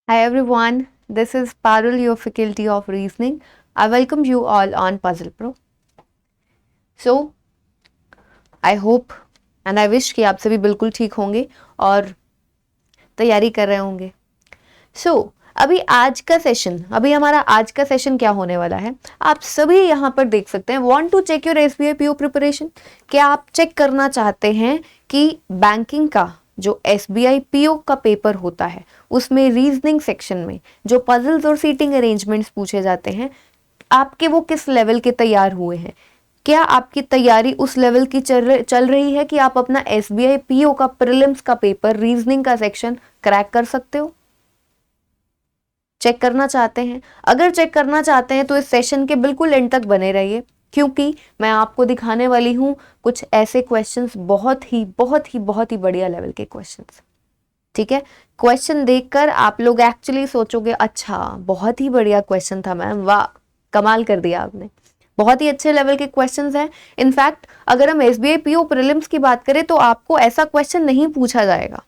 Hi everyone, this is Parul, your faculty of reasoning. I welcome you all on Puzzle Pro. So, I hope and I wish कि आप सभी बिल्कुल ठीक होंगे और तैयारी कर रहे होंगे. अभी हमारा आज का सेशन क्या होने वाला है, आप सभी यहाँ पर देख सकते हैं. Want to check your SBI PO preparation? क्या आप चेक करना चाहते हैं कि बैंकिंग का जो SBI PO का पेपर होता है उसमें रीजनिंग सेक्शन में जो पजल्स और सीटिंग अरेंजमेंट्स पूछे जाते हैं, आपके वो किस लेवल के तैयार हुए हैं? क्या आपकी तैयारी उस लेवल की चल रही है कि आप अपना SBI PO का प्रीलिम्स का पेपर रीजनिंग का सेक्शन क्रैक कर सकते हो? चेक करना चाहते हैं? अगर चेक करना चाहते हैं तो इस सेशन के बिल्कुल एंड तक बने रहिए, क्योंकि मैं आपको दिखाने वाली हूं कुछ ऐसे क्वेश्चंस, बहुत ही बढ़िया लेवल के क्वेश्चंस. ठीक है, क्वेश्चन देखकर आप लोग एक्चुअली सोचोगे अच्छा बहुत ही बढ़िया क्वेश्चन था मैम, वाह कमाल कर दिया आपने. बहुत ही अच्छे लेवल के क्वेश्चंस हैं. इनफैक्ट अगर हम SBI PO प्रीलिम्स की बात करें तो आपको ऐसा क्वेश्चन नहीं पूछा जाएगा,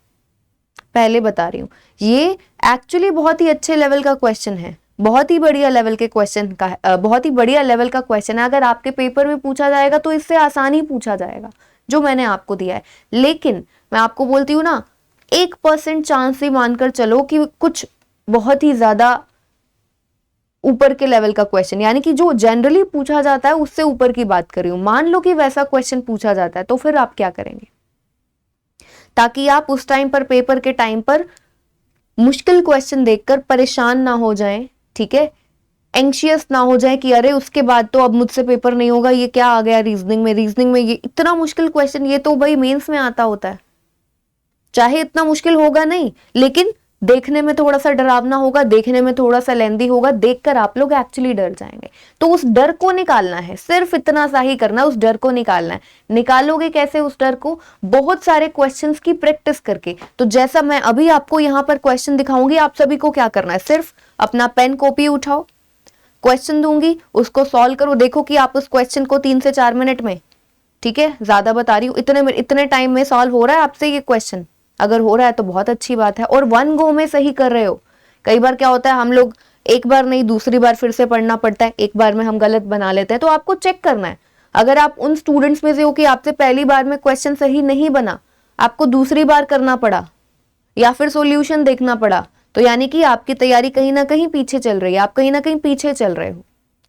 पहले बता रही हूँ. ये एक्चुअली बहुत ही अच्छे लेवल का क्वेश्चन है, बहुत ही बढ़िया लेवल के क्वेश्चन का बहुत ही बढ़िया लेवल का क्वेश्चन है. अगर आपके पेपर में पूछा जाएगा तो इससे आसान ही पूछा जाएगा जो मैंने आपको दिया है. लेकिन मैं आपको बोलती हूँ ना, 1% चांस ही मानकर चलो कि कुछ बहुत ही ज्यादा ऊपर के लेवल का क्वेश्चन, यानी कि जो जनरली पूछा जाता है उससे ऊपर की बात कर रही हूं. मान लो कि वैसा क्वेश्चन पूछा जाता है तो फिर आप क्या करेंगे, ताकि आप उस टाइम पर पेपर के टाइम पर मुश्किल क्वेश्चन देखकर परेशान ना हो जाएं. ठीक है, एंग्शियस ना हो जाए कि अरे उसके बाद तो अब मुझसे पेपर नहीं होगा, ये क्या आ गया रीजनिंग में ये इतना मुश्किल क्वेश्चन. ये तो भाई मेंस में आता होता है, चाहे इतना मुश्किल होगा नहीं लेकिन देखने में थोड़ा सा डरावना होगा, देखने में थोड़ा सा लेंदी होगा, देखकर आप लोग एक्चुअली डर जाएंगे. तो उस डर को निकालना है, सिर्फ इतना सा ही करना, उस डर को निकालना है. निकालोगे कैसे उस डर को? बहुत सारे क्वेश्चंस की प्रैक्टिस करके. तो जैसा मैं अभी आपको यहाँ पर क्वेश्चन दिखाऊंगी, आप सभी को क्या करना है, सिर्फ अपना पेन कॉपी उठाओ, क्वेश्चन दूंगी उसको सॉल्व करो. देखो कि आप उस क्वेश्चन को 3 से 4 मिनट में, ठीक है ज्यादा बता रही हूँ, इतने टाइम में सॉल्व हो रहा है आपसे ये क्वेश्चन. अगर हो रहा है तो बहुत अच्छी बात है और वन गो में सही कर रहे हो. कई बार क्या होता है, हम लोग एक बार नहीं दूसरी बार फिर से पढ़ना पड़ता है, एक बार में हम गलत बना लेते हैं. तो आपको चेक करना है. अगर आप उन स्टूडेंट्स में से हो कि आपसे पहली बार में क्वेश्चन सही नहीं बना, आपको दूसरी बार करना पड़ा या फिर सॉल्यूशन देखना पड़ा, तो यानी कि आपकी तैयारी कहीं ना कहीं पीछे चल रही है, आप कहीं ना कहीं पीछे चल रहे हो.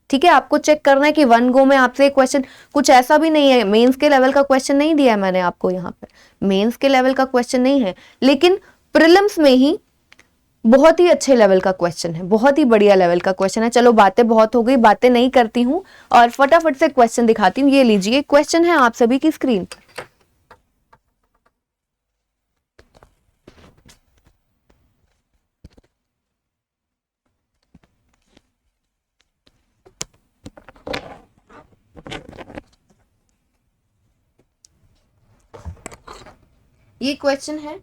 ठीक है, आपको चेक करना है कि वन गो में आपसे एक क्वेश्चन, कुछ ऐसा भी नहीं है मेंस के लेवल का क्वेश्चन नहीं दिया है मैंने आपको यहाँ पर, मेंस के लेवल का क्वेश्चन नहीं है, लेकिन प्रीलिम्स में ही बहुत ही अच्छे लेवल का क्वेश्चन है, बहुत ही बढ़िया लेवल का क्वेश्चन है. चलो बातें बहुत हो गई, बातें नहीं करती हूँ और फटाफट से क्वेश्चन दिखाती हूँ. ये लीजिए क्वेश्चन है आप सभी की स्क्रीन पर. ये क्वेश्चन है,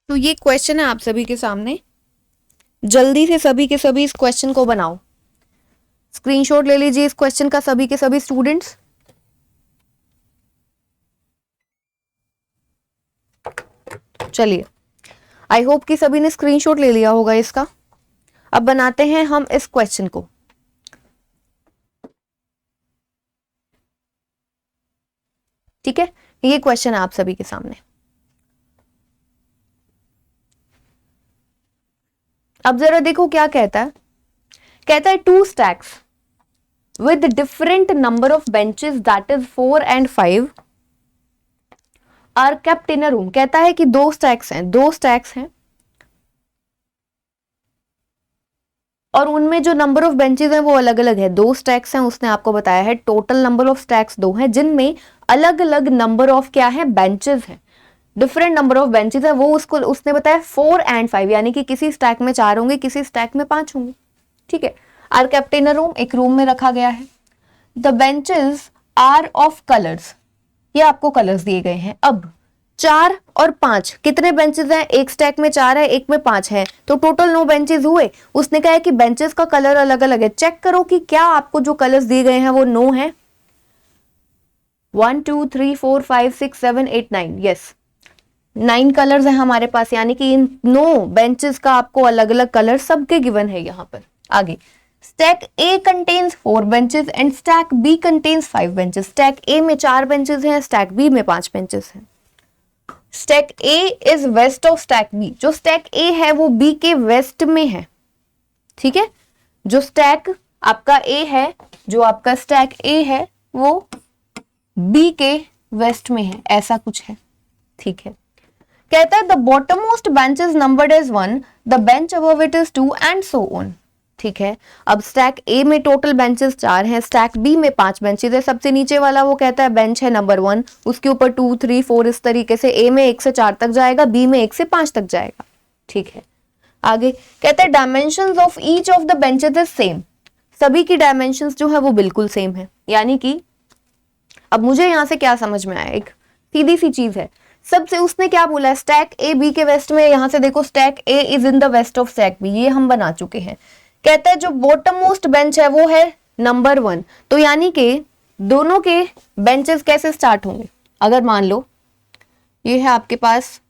तो ये क्वेश्चन है आप सभी के सामने. जल्दी से सभी के सभी इस क्वेश्चन को बनाओ, स्क्रीनशॉट ले लीजिए इस क्वेश्चन का सभी के सभी स्टूडेंट्स. चलिए, आई होप कि सभी ने स्क्रीनशॉट ले लिया होगा इसका. अब बनाते हैं हम इस क्वेश्चन को. ठीक है, ये क्वेश्चन है आप सभी के सामने. अब जरा देखो क्या कहता है. कहता है 2 stacks with different number of benches, that is 4 and 5 are kept in a room. कहता है कि 2 stacks हैं और उनमें जो नंबर ऑफ बेंचेस हैं वो अलग अलग है. 2 स्टैक्स हैं, उसने आपको बताया है. टोटल नंबर ऑफ स्टैक्स 2 हैं, जिनमें अलग अलग नंबर ऑफ क्या है, बेंचेस हैं. डिफरेंट नंबर ऑफ बेंचेस है, वो उसने बताया 4 and 5, यानी कि किसी स्टैक में 4 होंगे, किसी स्टैक में 5 होंगे. ठीक है, are kept in a room, एक रूम में रखा गया है. The benches are of colours, ये आपको कलर्स दिए गए हैं। अब 4 और 5 कितने बेंचेस हैं? एक स्टैक में 4 है, एक में 5 है, तो टोटल 9 बेंचेस हुए। उसने कहा है कि बेंचेस का कलर अलग अलग है, चेक करो कि क्या आपको जो कलर्स दिए गए हैं वो 9 है। 1 2 3 4 5 6 7 8 9, यस 9 कलर्स हैं हमारे पास, यानी कि इन 9 बेंचेस का आपको अलग अलग कलर सबके गिवन है यहाँ पर। आगे stack A contains 4 benches and stack B contains 5 benches. Stack A में 4 बेंचेस हैं, स्टैक बी में 5 बेंचेस हैं। Stack A is west of stack B, जो स्टैक ए है वो बी के वेस्ट में है, ठीक है। जो स्टैक आपका ए है, जो आपका स्टैक ए है वो बी के वेस्ट में है, ऐसा कुछ है, ठीक है। कहता है the bottom most bench is numbered as 1, the bench above it is 2 and so on, ठीक है। अब स्टैक ए में टोटल बेंचेस 4 हैं, स्टैक बी में 5 बेंचेस है। सबसे नीचे वाला वो कहता है बेंच है नंबर 1, उसके ऊपर 2 3 4 इस तरीके से ए में 1 से 4 तक जाएगा, बी में 1 से 5 तक जाएगा, ठीक है। आगे कहता है dimensions of each of the benches is same, सभी की डायमेंशंस जो है वो बिल्कुल सेम है। यानी कि अब मुझे यहां से क्या समझ में आया, एक सीधी सी चीज है। सबसे उसने क्या बोला है, स्टैक ए बी के वेस्ट में, यहां से देखो stack A is in the west of stack B, ये हम बना चुके हैं। कहता है जो बॉटम मोस्ट बेंच है वो है नंबर 1, तो यानी कि दोनों के बेंचेस कैसे स्टार्ट होंगे? अगर मान लो ये है आपके पास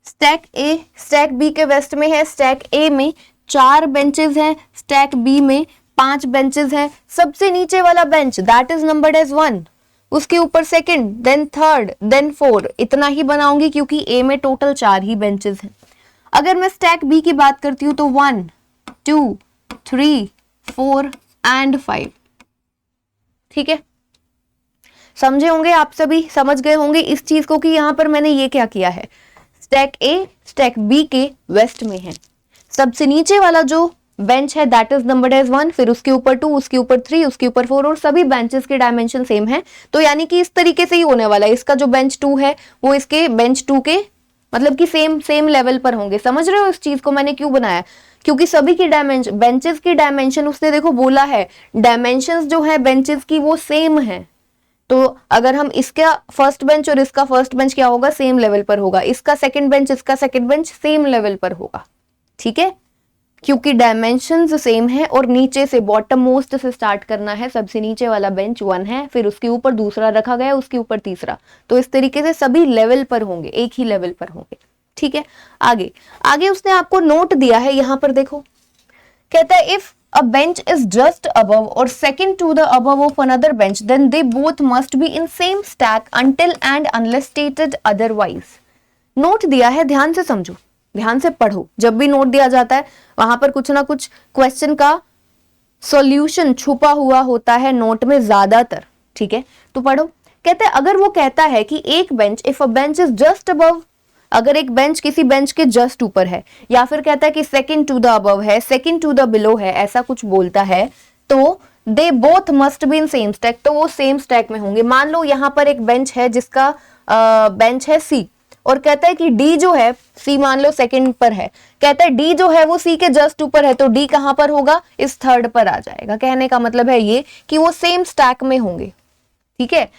स्टैक ए स्टैक बी के वेस्ट में है, स्टैक ए में 4 बेंचेस हैं, स्टैक बी में 5 बेंचेस हैं। सबसे नीचे वाला bench that is numbered as 1, उसके ऊपर सेकंड, देन थर्ड, देन 4, इतना ही बनाऊंगी क्योंकि ए में टोटल 4 ही बेंचेस हैं। अगर मैं स्टैक बी की बात करती हूं तो 1 2 3 4 एंड 5, ठीक है। समझे होंगे आप सभी, समझ गए होंगे इस चीज को कि यहां पर मैंने ये क्या किया है, स्टैक ए स्टैक बी के वेस्ट में है। सबसे नीचे वाला जो बेंच है दैट इज नंबर्ड एज 1, फिर उसके ऊपर 2, उसके ऊपर 3, उसके ऊपर 4, और सभी बेंचेस के डायमेंशन सेम है। तो यानी कि इस तरीके से ही होने वाला है, इसका जो बेंच 2 है वो इसके बेंच 2 के मतलब कि सेम लेवल पर होंगे। समझ रहे हो इस चीज को मैंने क्यों बनाया? क्योंकि सभी की डायमेंशन, बेंचेस की डायमेंशन उसने देखो बोला है, डायमेंशंस जो है बेंचेस की वो सेम है। तो अगर हम इसका फर्स्ट बेंच और इसका फर्स्ट बेंच क्या होगा, सेम लेवल पर होगा, इसका सेकंड बेंच इसका सेकंड बेंच सेम लेवल पर होगा, ठीक है। क्योंकि डायमेंशंस सेम है और नीचे से बॉटम मोस्ट से स्टार्ट करना है। सबसे नीचे वाला बेंच 1 है, फिर उसके ऊपर दूसरा रखा गया, उसके ऊपर तीसरा, तो इस तरीके से सभी लेवल पर होंगे, एक ही लेवल पर होंगे, ठीक है। आगे आगे उसने आपको नोट दिया है, यहां पर देखो, कहता है if a bench is just above or second to the above of another bench then they both must be in same stack until and unless stated otherwise। Note दिया है, ध्यान से समझो, ध्यान से पढ़ो। जब भी नोट दिया जाता है वहां पर कुछ ना कुछ क्वेश्चन का सॉल्यूशन छुपा हुआ होता है नोट में ज्यादातर, ठीक है। तो पढ़ो, कहते हैं अगर वो कहता है कि एक bench, if a bench is just above, अगर एक बेंच किसी बेंच के जस्ट ऊपर है, या फिर कहता है कि सेकंड टू द अबव है, सेकंड टू द बिलो है, ऐसा कुछ बोलता है, तो they both must be in same stack, तो वो सेम स्टैक में होंगे। मान लो यहाँ पर एक बेंच है जिसका बेंच है सी, और कहता है कि डी जो है, सी मान लो सेकंड पर है, कहता है डी जो है वो सी के जस्ट ऊपर है, तो डी कहां पर होगा, इस थर्ड पर आ जाएगा। कहने का मतलब है ये कि वो सेम स्टैक में होंगे, ठीक है।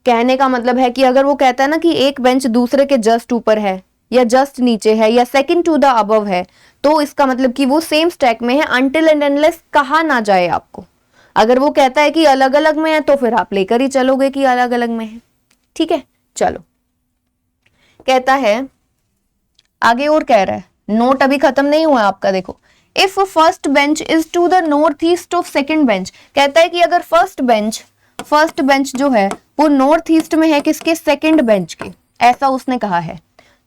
कहने का मतलब है कि अगर वो कहता है ना कि एक बेंच दूसरे के जस्ट ऊपर है या जस्ट नीचे है या सेकंड टू द अबव है, तो इसका मतलब कि वो सेम स्टैक में है अनटिल एंड अनलेस कहा ना जाए आपको। अगर वो कहता है कि अलग अलग में है तो फिर आप लेकर ही चलोगे कि अलग अलग में है, ठीक है। चलो, कहता है आगे और कह रहा है, नोट अभी खत्म नहीं हुआ आपका, देखो if first bench is to the north east of second bench, कहता है कि अगर फर्स्ट बेंच जो है वो नॉर्थ ईस्ट में है किसके, सेकंड बेंच के, ऐसा उसने कहा है।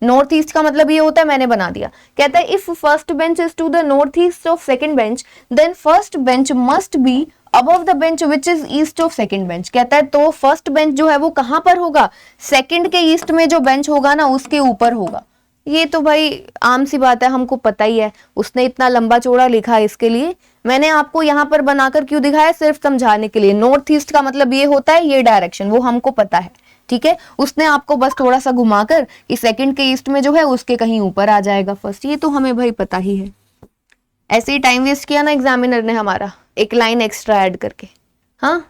नॉर्थ ईस्ट का मतलब ये होता है, मैंने बना दिया। कहता है if first bench is to the north east of second bench then first bench must be above the bench which is east of second bench. कहता है तो फर्स्ट बेंच जो है वो कहां पर होगा, सेकंड के ईस्ट में जो बेंच होगा ना उसके ऊपर होगा। ये तो भाई आम सी बात है, हमको पता ही है, उसने इतना लंबा चौड़ा लिखा है, इसके लिए मैंने आपको यहाँ पर बनाकर क्यों दिखाया, सिर्फ समझाने के लिए। नॉर्थ ईस्ट का मतलब ये होता है ये डायरेक्शन, वो हमको पता है, ठीक है, उसने आपको बस थोड़ा सा घुमाकर कि सेकंड के ईस्ट में जो है उसके कहीं ऊपर आ जाएगा फर्स्ट, ये तो हमें भाई पता ही है। ऐसे ही टाइम वेस्ट किया ना एग्जामिनर ने हमारा, एक लाइन एक्स्ट्रा ऐड करके। हाँ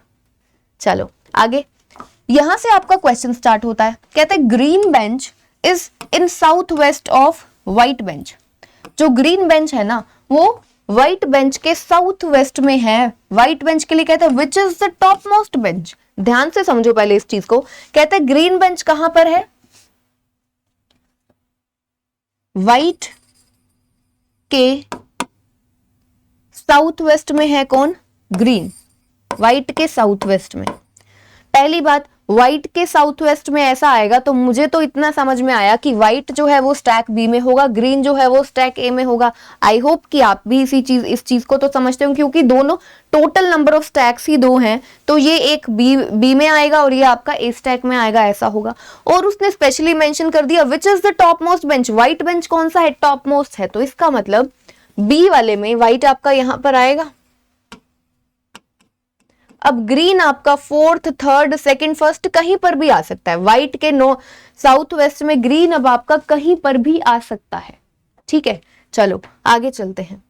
चलो आगे, यहां से आपका क्वेश्चन स्टार्ट होता है। कहते हैं green bench is in south west of white bench. जो ग्रीन बेंच है ना वो व्हाइट बेंच के साउथ वेस्ट में है। व्हाइट बेंच के लिए कहते हैं which is the top most bench. ध्यान से समझो पहले इस चीज को। कहते हैं ग्रीन बेंच कहां पर है? व्हाइट के साउथ वेस्ट में है। कौन? ग्रीन। व्हाइट के साउथ वेस्ट में। पहली बात, व्हाइट के साउथ वेस्ट में ऐसा आएगा तो मुझे तो इतना समझ में आया कि व्हाइट जो है वो स्टैक बी में होगा, ग्रीन जो है वो स्टैक ए में होगा। आई होप कि आप भी इस चीज को तो समझते हो, क्योंकि दोनों टोटल नंबर ऑफ स्टैक्स ही 2 हैं, तो ये एक बी में आएगा और ये आपका ए स्टैक में आएगा, ऐसा होगा। और उसने स्पेशली मेंशन कर दिया which is the top most bench. White bench कौन सा है? टॉप मोस्ट है, तो इसका मतलब बी वाले में व्हाइट आपका यहां पर आएगा। अब ग्रीन आपका फोर्थ, थर्ड, सेकंड, फर्स्ट कहीं पर भी आ सकता है। व्हाइट के साउथ वेस्ट में ग्रीन अब आपका कहीं पर भी आ सकता है। ठीक है, चलो आगे चलते हैं।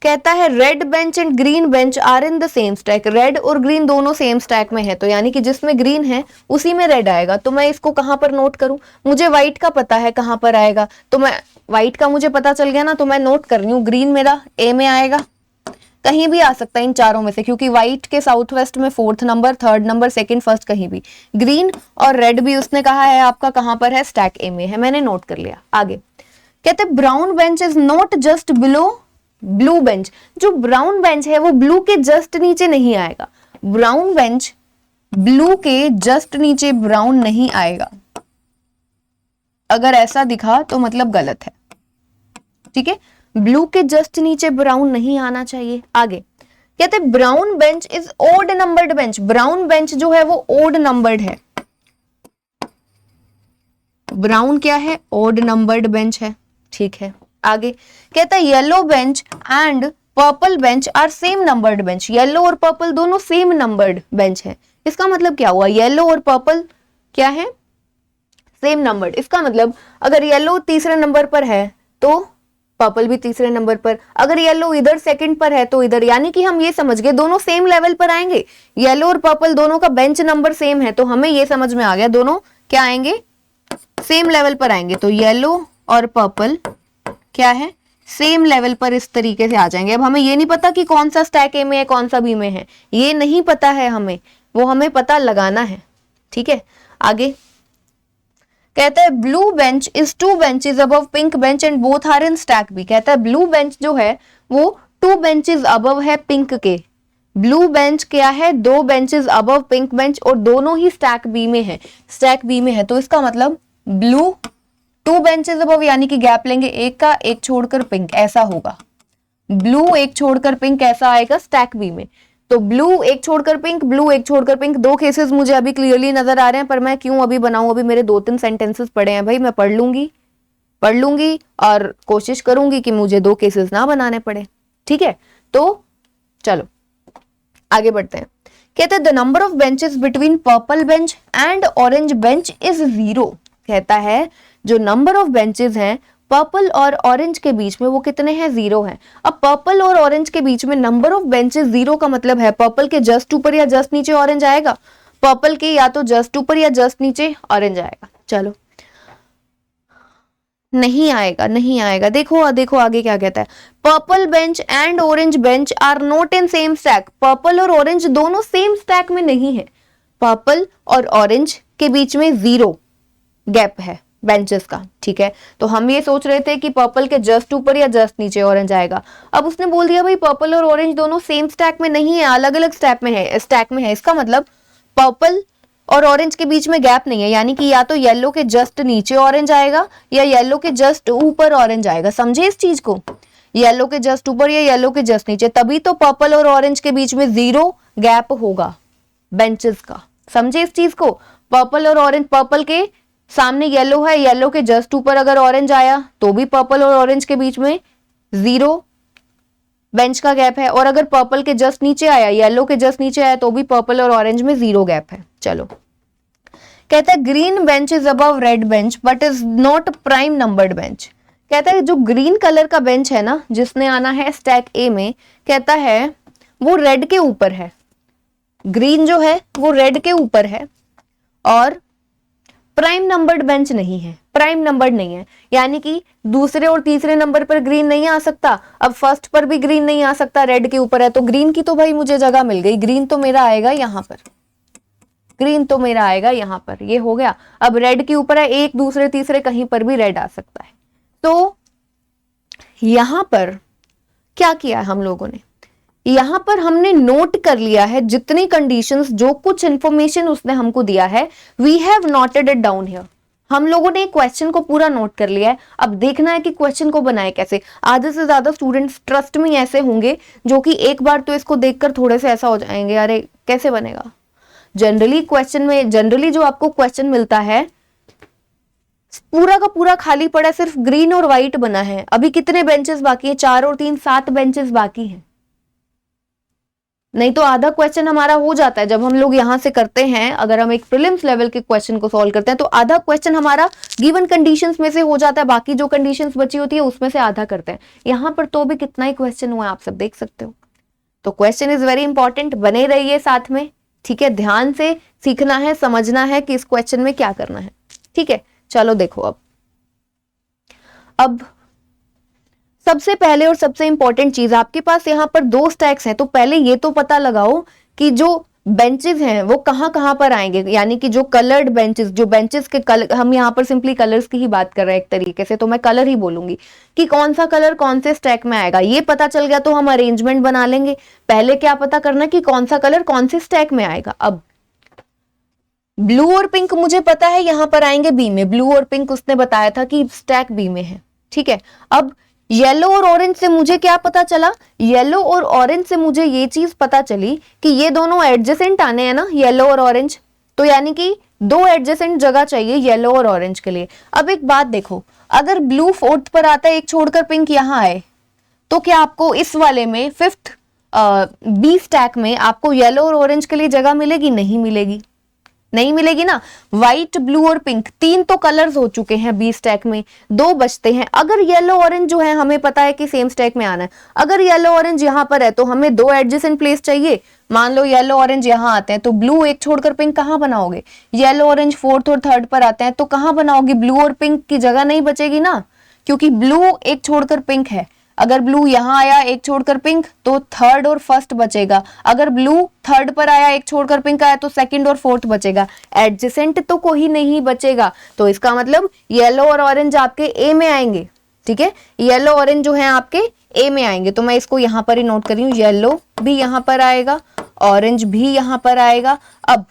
कहता है red bench and green bench are in the same stack. Red और ग्रीन दोनों सेम स्टैक में है, तो यानी कि जिसमें ग्रीन है उसी में रेड आएगा। तो मैं इसको कहां पर नोट करूं? मुझे व्हाइट का पता है कहां पर आएगा, तो मैं व्हाइट का मुझे पता चल गया ना, तो मैं नोट कर रही हूं ग्रीन मेरा ए में आएगा। कहीं भी आ सकता है इन चारों में से, क्योंकि व्हाइट के साउथ वेस्ट में fourth number, third number, second, first कहीं भी। ग्रीन और रेड भी उसने कहा है आपका कहां पर है? स्टैक ए में है, मैंने नोट कर लिया। आगे कहते हैं brown bench is not just below blue bench. जो ब्राउन बेंच है वो ब्लू के जस्ट नीचे नहीं आएगा। ब्राउन बेंच ब्लू के जस्ट नीचे ब्राउन नहीं आएगा। अगर ऐसा दिखा तो मतलब गलत है। ठीक है, ब्लू के जस्ट नीचे ब्राउन नहीं आना चाहिए। आगे कहते हैं brown bench is odd numbered bench. Brown bench जो है वो ओड नंबर्ड है। ब्राउन क्या है? ओड नंबर्ड बेंच है। ठीक है, आगे कहता है yellow bench and purple bench are same numbered bench. Yellow और पर्पल दोनों सेम नंबर्ड बेंच है। इसका मतलब क्या हुआ? येलो और पर्पल क्या है? Same numbered. इसका मतलब अगर येलो तीसरे नंबर पर है तो पर्पल भी तीसरे नंबर पर। अगर येलो इधर सेकंड पर है तो इधर, यानी कि हम ये समझ गए दोनों सेम लेवल पर आएंगे। येलो और पर्पल दोनों का बेंच नंबर सेम है, तो हमें ये समझ में आ गया दोनों क्या आएंगे? सेम लेवल पर आएंगे। तो येलो और पर्पल क्या है? सेम लेवल पर इस तरीके से आ जाएंगे। अब हमें ये नहीं पता कि कौन सा स्टैक ए में है कौन सा बी में है, ये नहीं पता है हमें, वो हमें पता लगाना है। ठीक है, आगे कहता है blue bench is 2 benches above pink bench and both are in stack B. कहता है ब्लू बेंच जो है वो 2 बेंचेस अबव है पिंक के। ब्लू बेंच क्या है? 2 बेंचेस अबव पिंक बेंच और दोनों ही स्टैक बी में है। स्टैक बी में है, तो इसका मतलब ब्लू 2 बेंचेस अबव, यानी कि गैप लेंगे एक का, एक छोड़कर पिंक, ऐसा होगा। ब्लू एक छोड़कर पिंक ऐसा आएगा स्टैक बी में। तो ब्लू एक छोड़कर पिंक, ब्लू एक छोड़कर पिंक, 2 केसेस मुझे अभी क्लियरली नजर आ रहे हैं, पर मैं क्यों अभी बनाऊं? अभी मेरे 2-3 सेंटेंसेस पड़े हैं भाई, मैं पढ़ लूंगी और कोशिश करूंगी कि मुझे 2 केसेस ना बनाने पड़े। ठीक है, तो चलो आगे बढ़ते हैं। कहते हैं the number of benches between purple bench and orange bench is 0। कहता है जो नंबर ऑफ बेंचेस हैं पर्पल और ऑरेंज के बीच में वो कितने हैं? 0 है। अब पर्पल और ऑरेंज के बीच में नंबर ऑफ बेंचेस 0 का मतलब है पर्पल के जस्ट ऊपर या जस्ट नीचे ऑरेंज आएगा, पर्पल के या तो जस्ट ऊपर या जस्ट नीचे ऑरेंज आएगा। चलो, नहीं आएगा। देखो आगे क्या कहता है। Purple bench and orange bench are not in same stack. Purple और ऑरेंज दोनों सेम स्टैक में नहीं है। पर्पल और ऑरेंज के बीच में 0 गैप है बेंचेस का। ठीक है, तो हम ये सोच रहे थे कि पर्पल के जस्ट ऊपर या जस्ट नीचे ऑरेंज आएगा। अब उसने बोल दिया भाई पर्पल और ऑरेंज दोनों सेम स्टैक में नहीं है, अलग अलग स्टैक में है। इसका मतलब पर्पल और ऑरेंज के बीच में गैप नहीं है, यानी कि या तो येलो के जस्ट नीचे ऑरेंज आएगा या येलो के जस्ट ऊपर ऑरेंज आएगा। समझे इस चीज को? येलो के जस्ट ऊपर या येलो के जस्ट नीचे, तभी तो पर्पल और ऑरेंज के बीच में 0 गैप होगा बेंचेस का। समझे इस चीज को? पर्पल और ऑरेंज, पर्पल के सामने येलो है, येलो के जस्ट ऊपर अगर ऑरेंज आया तो भी पर्पल और ऑरेंज के बीच में 0 बेंच का गैप है, और अगर पर्पल के जस्ट नीचे आया, येलो के जस्ट नीचे आया तो भी पर्पल और ऑरेंज में 0 गैप है। चलो कहता है green bench is above red bench but is not prime numbered bench. कहता है जो ग्रीन कलर का बेंच है ना, जिसने आना है स्टैक ए में, कहता है वो रेड के ऊपर है। ग्रीन जो है वो रेड के ऊपर है और प्राइम नंबर्ड बेंच नहीं है, प्राइम नंबर नहीं है, यानी कि दूसरे और तीसरे नंबर पर ग्रीन नहीं आ सकता। अब फर्स्ट पर भी ग्रीन नहीं आ सकता, रेड के ऊपर है, तो ग्रीन की तो भाई मुझे जगह मिल गई। ग्रीन तो मेरा आएगा यहां पर, ग्रीन तो मेरा आएगा यहां पर, ये हो गया। अब रेड के ऊपर है, एक दूसरे तीसरे कहीं पर भी रेड आ सकता है। तो यहां पर क्या किया है हम लोगों ने, यहां पर हमने नोट कर लिया है जितनी कंडीशंस, जो कुछ इंफॉर्मेशन उसने हमको दिया है, we have noted it down here. हम लोगों ने क्वेश्चन को पूरा नोट कर लिया है। अब देखना है कि क्वेश्चन को बनाए कैसे। आधे से ज्यादा स्टूडेंट्स ट्रस्ट में ऐसे होंगे जो कि एक बार तो इसको देखकर थोड़े से ऐसा हो जाएंगे, अरे कैसे बनेगा। जनरली क्वेश्चन में, जनरली जो आपको क्वेश्चन मिलता है पूरा का पूरा खाली पड़ा है, सिर्फ ग्रीन और व्हाइट बना है। अभी कितने बेंचेस बाकी है, 4 और 3 7 बेंचेस बाकी हैं। नहीं तो आधा क्वेश्चन हमारा हो जाता है जब हम लोग यहां से करते हैं। अगर हम एक प्रीलिम्स लेवल के क्वेश्चन को सॉल्व करते हैं तो आधा क्वेश्चन हमारा गिवन कंडीशंस में से हो जाता है, बाकी जो कंडीशंस बची होती है उसमें से आधा करते हैं। यहां पर तो भी कितना ही क्वेश्चन हुआ आप सब देख सकते हो। तो क्वेश्चन इज वेरी इंपॉर्टेंट, बने रहिए साथ में, ठीक है। ध्यान से सीखना है, समझना है कि इस क्वेश्चन में क्या करना है, ठीक है। चलो देखो अब सबसे पहले और सबसे इंपॉर्टेंट चीज, आपके पास यहां पर 2 स्टैक्स हैं, तो पहले ये तो पता लगाओ कि जो बेंचेस हैं वो कहां कहां पर आएंगे, यानी कि जो कलर्ड बेंचेस, जो बेंचेस के कलर, हम यहां पर सिंपली कलर्स की ही बात कर रहे हैं एक तरीके से, तो मैं कलर ही बोलूंगी कि कौन सा कलर कौन से स्टैक में आएगा। ये पता चल गया तो हम अरेंजमेंट बना लेंगे। पहले क्या पता करना कि कौन सा कलर कौन से स्टैक में आएगा। अब ब्लू और पिंक मुझे पता है यहां पर आएंगे बी में, ब्लू और पिंक उसने बताया था कि स्टैक बी में है, ठीक है। अब येलो और ऑरेंज से मुझे क्या पता चला, येलो और ऑरेंज से मुझे ये चीज पता चली कि ये दोनों एडजेसेंट आने हैं ना, येलो और ऑरेंज, तो यानी कि 2 एडजेसेंट जगह चाहिए येलो और ऑरेंज के लिए। अब एक बात देखो, अगर ब्लू 4th पर आता है, एक छोड़कर पिंक यहां आए, तो क्या आपको इस वाले में 5th बी स्टैक में आपको येलो और ऑरेंज के लिए जगह मिलेगी? नहीं मिलेगी, नहीं मिलेगी ना। व्हाइट, ब्लू और पिंक 3 तो कलर्स हो चुके हैं बी स्टैक में, 2 बचते हैं। अगर येलो ऑरेंज जो है हमें पता है कि सेम स्टैक में आना है, अगर येलो ऑरेंज यहां पर है तो हमें 2 एडजेसेंट प्लेस चाहिए। मान लो येलो ऑरेंज यहां आते हैं तो ब्लू एक छोड़कर पिंक कहां बनाओगे? येलो ऑरेंज 4th और 3rd पर आते हैं तो कहां बनाओगे? ब्लू और पिंक की जगह नहीं बचेगी ना, क्योंकि ब्लू एक छोड़कर पिंक है। अगर ब्लू यहां आया एक छोड़कर पिंक तो 3rd और 1st बचेगा। अगर ब्लू 3rd पर आया एक छोड़कर पिंक आया तो 2nd और 4th बचेगा। एडजेसेंट तो कोई नहीं बचेगा, तो इसका मतलब येलो और ऑरेंज आपके ए में आएंगे, ठीक है। येलो ऑरेंज जो है आपके ए में आएंगे, तो मैं इसको यहां पर ही नोट कर रही हूं, येलो भी यहां पर आएगा, ऑरेंज भी यहां पर आएगा। अब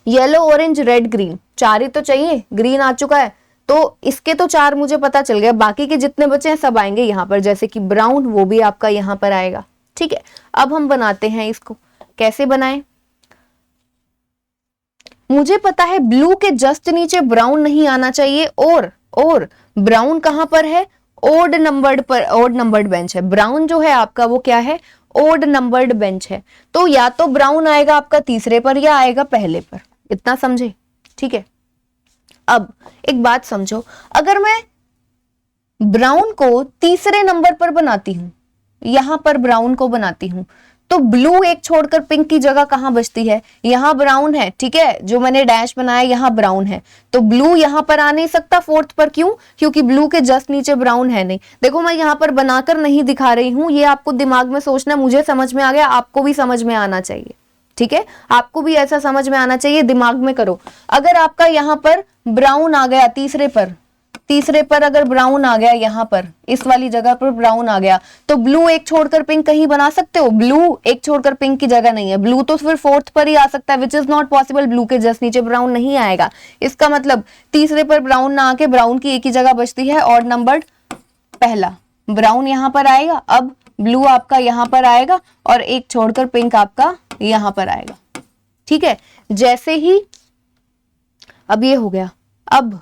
येलो ऑरेंज रेड ग्रीन 4 ही तो चाहिए, ग्रीन आ चुका है तो इसके तो 4 मुझे पता चल गया, बाकी के जितने बचे हैं सब आएंगे यहां पर, जैसे कि ब्राउन वो भी आपका यहां पर आएगा, ठीक है। अब हम बनाते हैं इसको, कैसे बनाएं? मुझे पता है ब्लू के जस्ट नीचे ब्राउन नहीं आना चाहिए, और ब्राउन कहां पर है? ओड नंबर्ड पर, ओड नंबर्ड बेंच है। ब्राउन जो है आपका वो क्या है? ओड नंबर्ड बेंच है। तो या तो ब्राउन आएगा आपका तीसरे पर या आएगा पहले पर, इतना समझे, ठीक है। अब एक बात समझो, अगर मैं ब्राउन को तीसरे नंबर पर बनाती हूं, यहां पर ब्राउन को बनाती हूं, तो ब्लू एक छोड़कर पिंक की जगह कहां बचती है? यहां ब्राउन है, ठीक है, जो मैंने डैश बनाया यहां ब्राउन है, तो ब्लू यहां पर आ नहीं सकता 4th पर। क्यों? क्योंकि ब्लू के जस्ट नीचे ब्राउन है नहीं। देखो मैं यहां पर बनाकर नहीं दिखा रही हूं, ये आपको दिमाग में सोचना, मुझे समझ में आ गया, आपको भी समझ में आना चाहिए, ठीक है। आपको भी ऐसा समझ में आना चाहिए, दिमाग में करो। अगर आपका यहां पर ब्राउन आ गया तीसरे पर अगर ब्राउन आ गया, यहां पर इस वाली जगह पर ब्राउन आ गया, तो ब्लू एक छोड़कर पिंक कहीं बना सकते हो? ब्लू एक छोड़कर पिंक की जगह नहीं है, ब्लू तो फिर 4th पर ही आ सकता है, which is not possible. Blue के जस्ट नीचे ब्राउन नहीं आएगा, इसका मतलब तीसरे पर ब्राउन ना आके ब्राउन की एक ही जगह बचती है, ऑड नंबर्ड पहला ब्राउन यहां पर आएगा। अब ब्लू आपका यहां पर आएगा और एक छोड़कर पिंक आपका यहां पर आएगा, ठीक है। जैसे ही अब ये हो गया, अब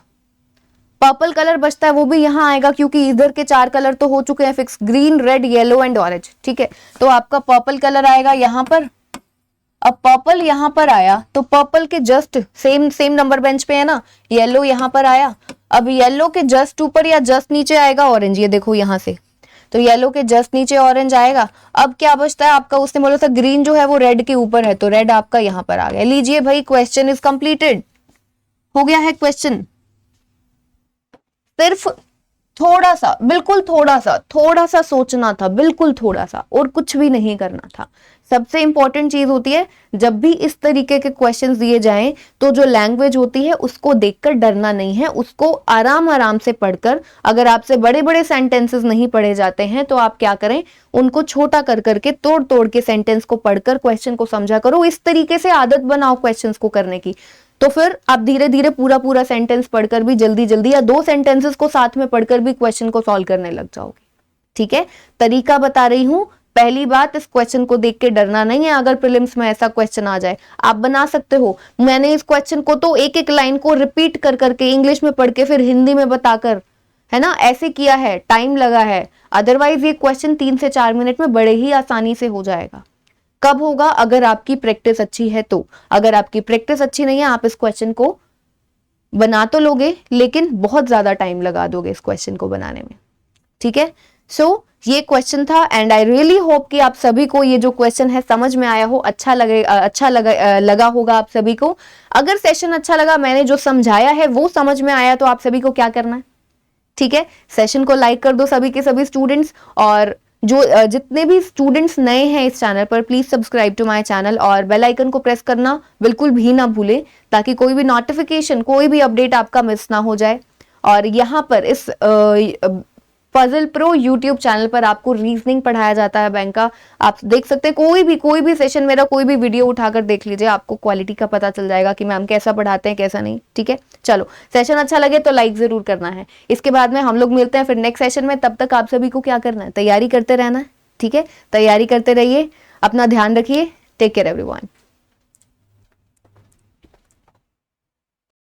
पर्पल कलर बचता है, वो भी यहां आएगा क्योंकि इधर के 4 कलर तो हो चुके हैं fix, green, red, yellow and orange, ठीक है। तो आपका पर्पल कलर आएगा यहां पर, अब पर्पल यहाँ पर आया तो पर्पल के जस्ट सेम नंबर बेंच पे है ना, येलो यहाँ पर आया, अब येलो के जस्ट ऊपर या जस्ट नीचे आएगा ऑरेंज, ये देखो यहाँ से, तो येलो के जस्ट नीचे ऑरेंज आएगा। अब क्या बचता है आपका, उसने बोला था ग्रीन जो है वो रेड के ऊपर है, तो रेड आपका यहाँ पर आ गया। लीजिए भाई, क्वेश्चन इज कंप्लीटेड, हो गया है क्वेश्चन। सिर्फ थोड़ा सा, बिल्कुल थोड़ा सा सोचना था, बिल्कुल थोड़ा सा, और कुछ भी नहीं करना था। सबसे इंपॉर्टेंट चीज होती है, जब भी इस तरीके के क्वेश्चंस दिए जाएं तो जो लैंग्वेज होती है उसको देखकर डरना नहीं है, उसको आराम आराम से पढ़कर, अगर आपसे बड़े बड़े सेंटेंसेस नहीं पढ़े जाते हैं तो आप क्या करें, उनको छोटा कर करके तोड़ तोड़ के सेंटेंस को पढ़कर क्वेश्चन को समझा करो। इस तरीके से आदत बनाओ क्वेश्चन को करने की, तो फिर आप धीरे धीरे पूरा सेंटेंस पढ़कर भी जल्दी जल्दी, या 2 सेंटेंसेस को साथ में पढ़कर भी क्वेश्चन को सॉल्व करने लग जाओगे। ठीक है, तरीका बता रही हूं। पहली बात, इस क्वेश्चन को देख के डरना नहीं है। अगर प्रीलिम्स में ऐसा क्वेश्चन आ जाए, आप बना सकते हो। मैंने इस क्वेश्चन को तो एक एक लाइन को रिपीट कर करके इंग्लिश में पढ़ के फिर हिंदी में बताकर, है ना, ऐसे किया है, टाइम लगा है। अदरवाइज ये क्वेश्चन 3 से 4 मिनट में बड़े ही आसानी से हो जाएगा। कब होगा, अगर आपकी प्रैक्टिस अच्छी है तो। अगर आपकी प्रैक्टिस अच्छी नहीं है, आप इस क्वेश्चन को बना तो लोगे लेकिन बहुत ज्यादा टाइम लगा दोगे इस क्वेश्चन को बनाने में। ठीक है, सो ये क्वेश्चन था, एंड आई रियली होप कि आप सभी को ये जो क्वेश्चन है समझ में आया हो, अच्छा लगा होगा आप सभी को। अगर सेशन अच्छा लगा, मैंने जो समझाया है वो समझ में आया, तो आप सभी को क्या करना है, ठीक है, सेशन को लाइक कर दो सभी के सभी स्टूडेंट्स, और जो जितने भी स्टूडेंट्स नए हैं इस चैनल पर, please subscribe to my channel और बेल आइकन को प्रेस करना बिल्कुल भी ना भूलें, ताकि कोई भी नोटिफिकेशन, कोई भी अपडेट आपका मिस ना हो जाए। और यहाँ पर इस पजल प्रो यूट्यूब चैनल पर आपको रीजनिंग पढ़ाया जाता है बैंक का। आप देख सकते हैं, कोई भी सेशन मेरा, कोई भी वीडियो उठाकर देख लीजिए, आपको क्वालिटी का पता चल जाएगा कि मैम कैसा पढ़ाते हैं कैसा नहीं। ठीक है, चलो, सेशन अच्छा लगे तो लाइक जरूर करना है। इसके बाद में हम लोग मिलते हैं फिर नेक्स्ट सेशन में। तब तक आप सभी को क्या करना है, तैयारी करते रहना है। ठीक है, तैयारी करते रहिए, अपना ध्यान रखिए। Take care everyone.